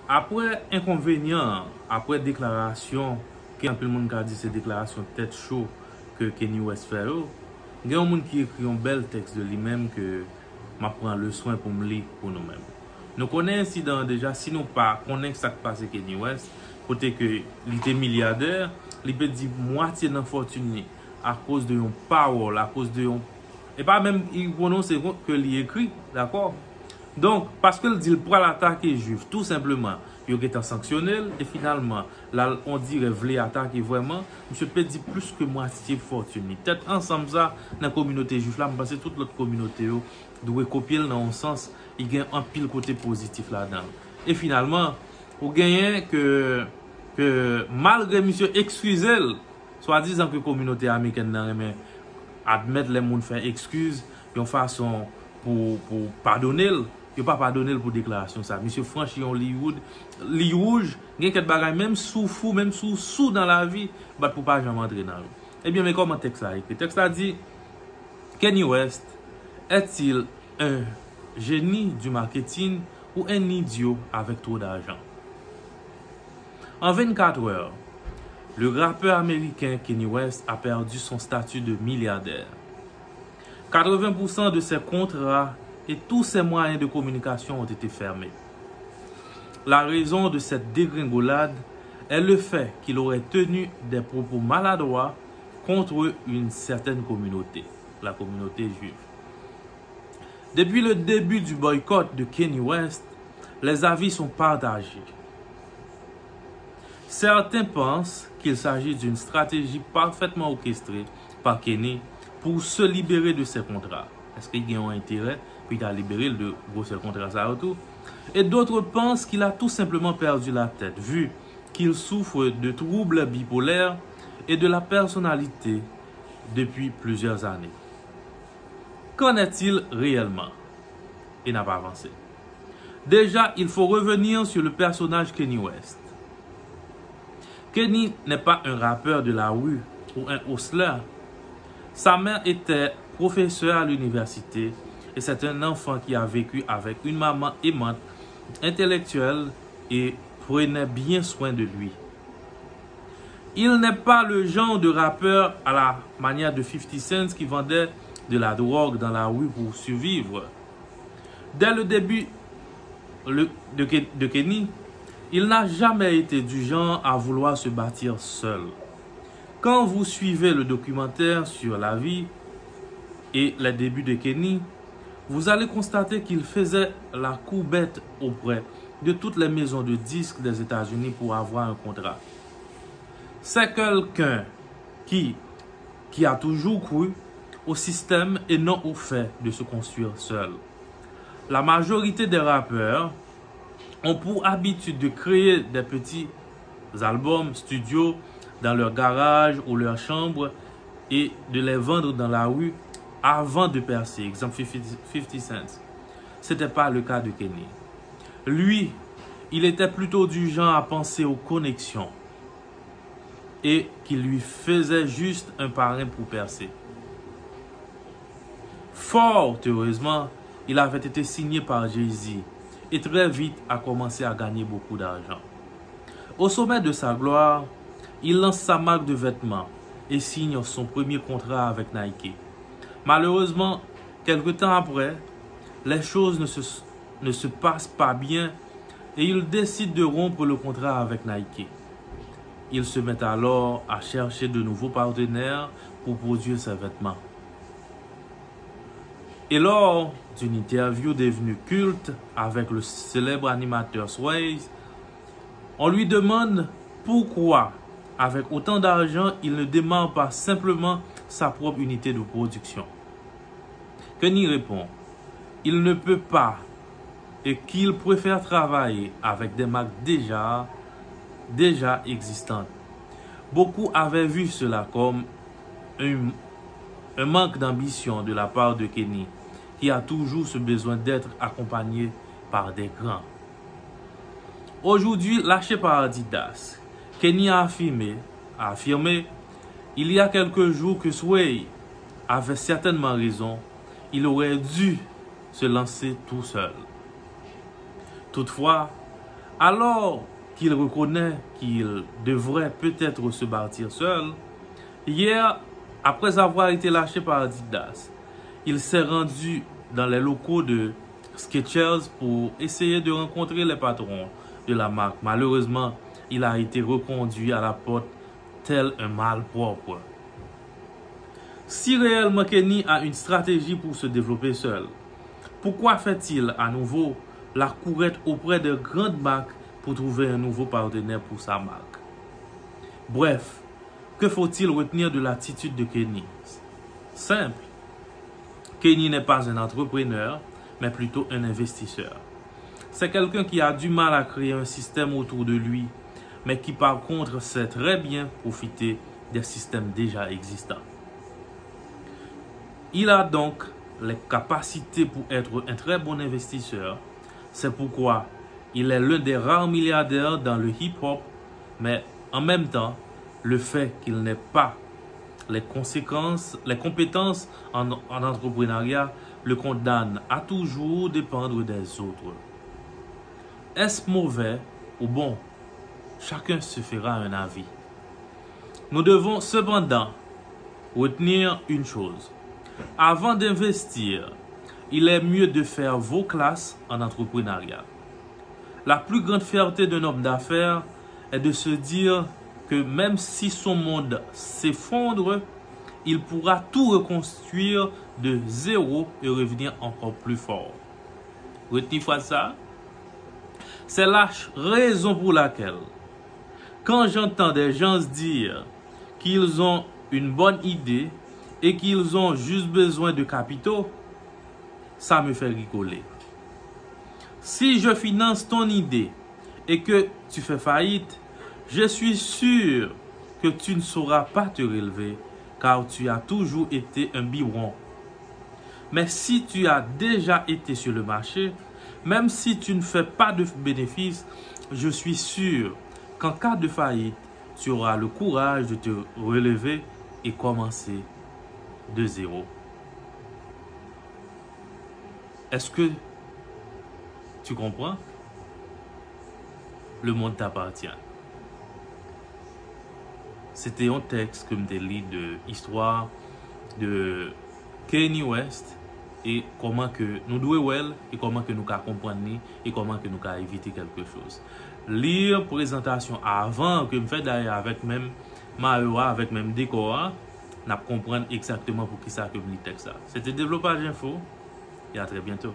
Après inconvénient, après déclaration, que un peu le monde a dit c'est déclaration tête chaud que Kanye West fait, il y a un monde qui écrit un bel texte de lui-même que m'a prend le soin pour me lire pour nous-mêmes. Nous connaissons incident déjà, si nous pas connaissons ce qui passe Kanye West, côté que il était milliardaire, il peut dire moitié de fortune à cause de une parole, à cause de et pas même il prononce que il écrit, d'accord? Donc, parce qu'il dit pour l'attaquer juif, tout simplement, il est sanctionné et finalement, là, on dirait voulait attaquer vraiment, monsieur peut dire plus que moitié fortune. Peut-être ensemble ça, dans la communauté juive là, je pense que toute l'autre communauté doit copier dans un sens, il y a un pile côté positif là-dedans. Et finalement, on gagne que malgré monsieur excusez, soit disant que la communauté américaine admettre les gens faire excuse, de façon pour pardonner. Il ne pas pardonner pour déclaration ça. Monsieur franchi Hollywood, li rouge, il y a quelques bagages même sous fou, même sous dans la vie, bah pour pas jamais entrer dans le. Eh bien, mais comment texte là écrit? Texte a dit Kanye West est-il un génie du marketing ou un idiot avec trop d'argent? En 24 heures, le rappeur américain Kanye West a perdu son statut de milliardaire. 80% de ses contrats et tous ses moyens de communication ont été fermés. La raison de cette dégringolade est le fait qu'il aurait tenu des propos maladroits contre une certaine communauté, la communauté juive. Depuis le début du boycott de Kanye West, les avis sont partagés. Certains pensent qu'il s'agit d'une stratégie parfaitement orchestrée par Kanye pour se libérer de ses contrats. Est-ce qu'il y a un intérêt puis il a libéré de gros contrats ça autour? Et d'autres pensent qu'il a tout simplement perdu la tête, vu qu'il souffre de troubles bipolaires et de la personnalité depuis plusieurs années. Qu'en est-il réellement? Il n'a pas avancé. Déjà, il faut revenir sur le personnage Kanye West. Kanye n'est pas un rappeur de la rue ou un hustler. Sa mère était professeure à l'université et c'est un enfant qui a vécu avec une maman aimante, intellectuelle et prenait bien soin de lui. Il n'est pas le genre de rappeur à la manière de 50 Cent qui vendait de la drogue dans la rue pour survivre. Dès le début de Kanye, il n'a jamais été du genre à vouloir se bâtir seul. Quand vous suivez le documentaire sur la vie et les débuts de Kanye, vous allez constater qu'il faisait la courbette auprès de toutes les maisons de disques des États-Unis pour avoir un contrat. C'est quelqu'un qui a toujours cru au système et non au fait de se construire seul. La majorité des rappeurs ont pour habitude de créer des petits albums studio dans leur garage ou leur chambre et de les vendre dans la rue avant de percer. Exemple 50 Cent. Ce n'était pas le cas de Kanye. Lui, il était plutôt du genre à penser aux connexions et qui lui faisait juste un parrain pour percer. Fort heureusement, il avait été signé par Jay-Z et très vite a commencé à gagner beaucoup d'argent. Au sommet de sa gloire, il lance sa marque de vêtements et signe son premier contrat avec Nike. Malheureusement, quelque temps après, les choses ne se passent pas bien et il décide de rompre le contrat avec Nike. Il se met alors à chercher de nouveaux partenaires pour produire ses vêtements. Et lors d'une interview devenue culte avec le célèbre animateur Swayze, on lui demande pourquoi, avec autant d'argent, il ne démarre pas simplement sa propre unité de production. Kanye répond, il ne peut pas et qu'il préfère travailler avec des marques déjà existantes. Beaucoup avaient vu cela comme un manque d'ambition de la part de Kanye, qui a toujours ce besoin d'être accompagné par des grands. Aujourd'hui, lâché par Adidas, Kanye a affirmé il y a quelques jours que Sway avait certainement raison, il aurait dû se lancer tout seul. Toutefois, Alors qu'il reconnaît qu'il devrait peut-être se bâtir seul, hier, après avoir été lâché par Adidas, il s'est rendu dans les locaux de Skechers pour essayer de rencontrer les patrons de la marque. Malheureusement, il a été reconduit à la porte tel un malpropre. Si réellement Kenny a une stratégie pour se développer seul, pourquoi fait-il à nouveau la courette auprès de grandes marques pour trouver un nouveau partenaire pour sa marque? Bref, que faut-il retenir de l'attitude de Kenny? Simple. Kenny n'est pas un entrepreneur, mais plutôt un investisseur. C'est quelqu'un qui a du mal à créer un système autour de lui, mais qui par contre sait très bien profiter des systèmes déjà existants. Il a donc les capacités pour être un très bon investisseur. C'est pourquoi il est l'un des rares milliardaires dans le hip-hop, mais en même temps, le fait qu'il n'ait pas les compétences en entrepreneuriat le condamne à toujours dépendre des autres. Est-ce mauvais ou bon? Chacun se fera un avis. Nous devons cependant retenir une chose. Avant d'investir, il est mieux de faire vos classes en entrepreneuriat. La plus grande fierté d'un homme d'affaires est de se dire que même si son monde s'effondre, il pourra tout reconstruire de zéro et revenir encore plus fort. Retenez ça. C'est la raison pour laquelle, quand j'entends des gens se dire qu'ils ont une bonne idée et qu'ils ont juste besoin de capitaux, ça me fait rigoler. Si je finance ton idée et que tu fais faillite, je suis sûr que tu ne sauras pas te relever car tu as toujours été un biberon. Mais si tu as déjà été sur le marché, même si tu ne fais pas de bénéfices, je suis sûr qu'en cas de faillite, tu auras le courage de te relever et commencer de zéro. Est-ce que tu comprends? Le monde t'appartient. C'était un texte que je lis de l'histoire de Kanye West et comment que nous devons et comment que nous comprendre et comment que nous éviter quelque chose. Lire présentation avant que je fais d'ailleurs avec même Mario, avec même décor, nous comprendre exactement pour qui ça que je lis texte. C'était Développage Info et à très bientôt.